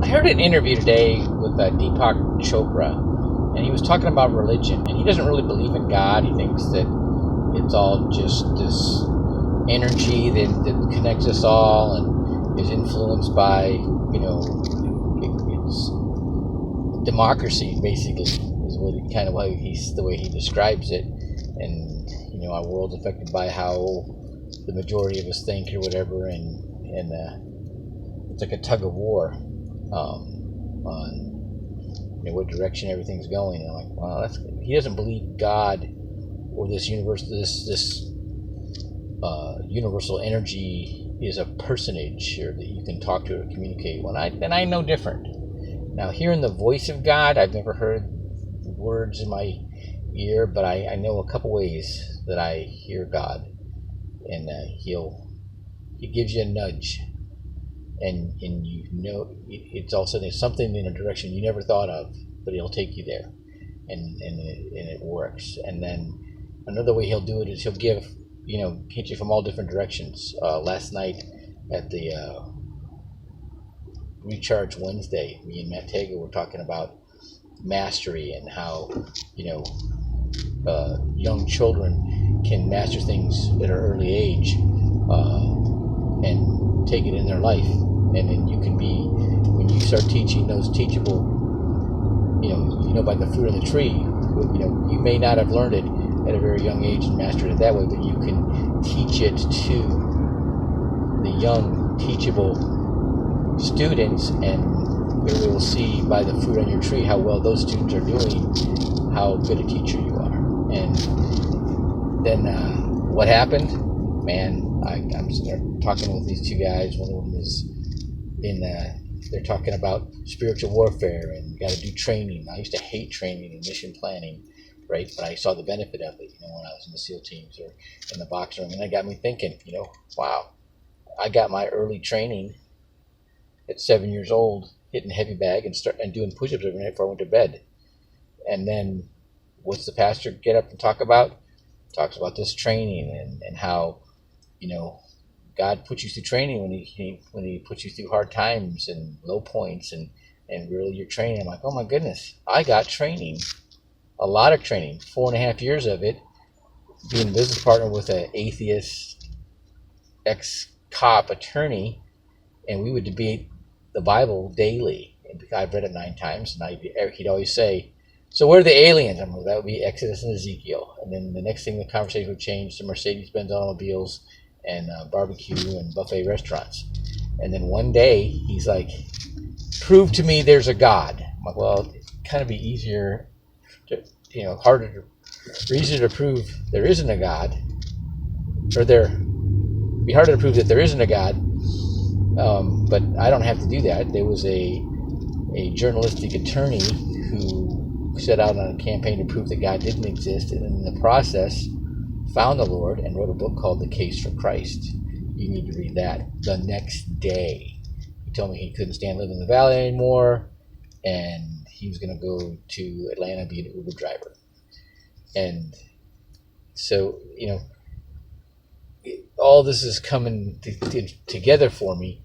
I heard an interview today with Deepak Chopra, and he was talking about religion, and he doesn't really believe in God. He thinks that it's all just this energy that connects us all and is influenced by, it's democracy, basically, is the way he describes it. And, our world's affected by how the majority of us think or whatever, and it's like a tug of war on what direction everything's going. And I'm like, wow, he doesn't believe God or this universe, this universal energy is a personage or that you can talk to or communicate. Then I know different. Now, hearing the voice of God, I've never heard words in my ear, but I know a couple ways that I hear God, and he gives you a nudge, and it's also there's something in a direction you never thought of, but he'll take you there, and it works. And then another way he'll do it is he'll give hit you from all different directions. Last night at the Recharge Wednesday, me and Matt Tager were talking about mastery and how young children can master things at an early age and take it in their life. And then you can be, when you start teaching those teachable, by the fruit of the tree, you may not have learned it at a very young age and mastered it that way, but you can teach it to the young teachable students, and we will see by the fruit on your tree how well those students are doing, how good a teacher you are. And then what happened? Man, I'm talking with these two guys. One of them is they're talking about spiritual warfare and got to do training. I used to hate training and mission planning, right? But I saw the benefit of it, when I was in the SEAL teams or in the box room. And that got me thinking, wow, I got my early training at 7 years old, hitting a heavy bag and doing push-ups every night before I went to bed. And then what's the pastor get up and talk about? Talks about this training and how, God puts you through training when he puts you through hard times and low points and really your training. I'm like, oh my goodness, I got training, a lot of training, 4.5 years of it, being a business partner with an atheist ex-cop attorney, and we would debate the Bible daily. And I've read it 9 times, and he'd always say, so where are the aliens? I'm like, that would be Exodus and Ezekiel. And then the next thing, the conversation would change to Mercedes-Benz automobiles and barbecue and buffet restaurants. And then one day, he's like, prove to me there's a God. I'm like, well, it'd kind of be easier to, easier to prove there isn't a God, or be harder to prove that there isn't a God. But I don't have to do that. There was a journalistic attorney who set out on a campaign to prove that God didn't exist, and in the process found the Lord and wrote a book called The Case for Christ. You need to read that. The next day, he told me he couldn't stand living in the valley anymore, and he was going to go to Atlanta and be an Uber driver. And so, all this is coming together for me,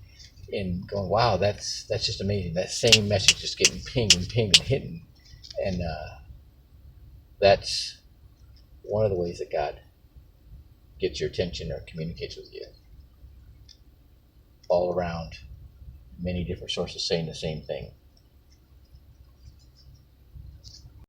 and going, wow, that's just amazing. That same message just getting pinged and pinged and hitting. And that's one of the ways that God gets your attention or communicates with you. All around, many different sources saying the same thing.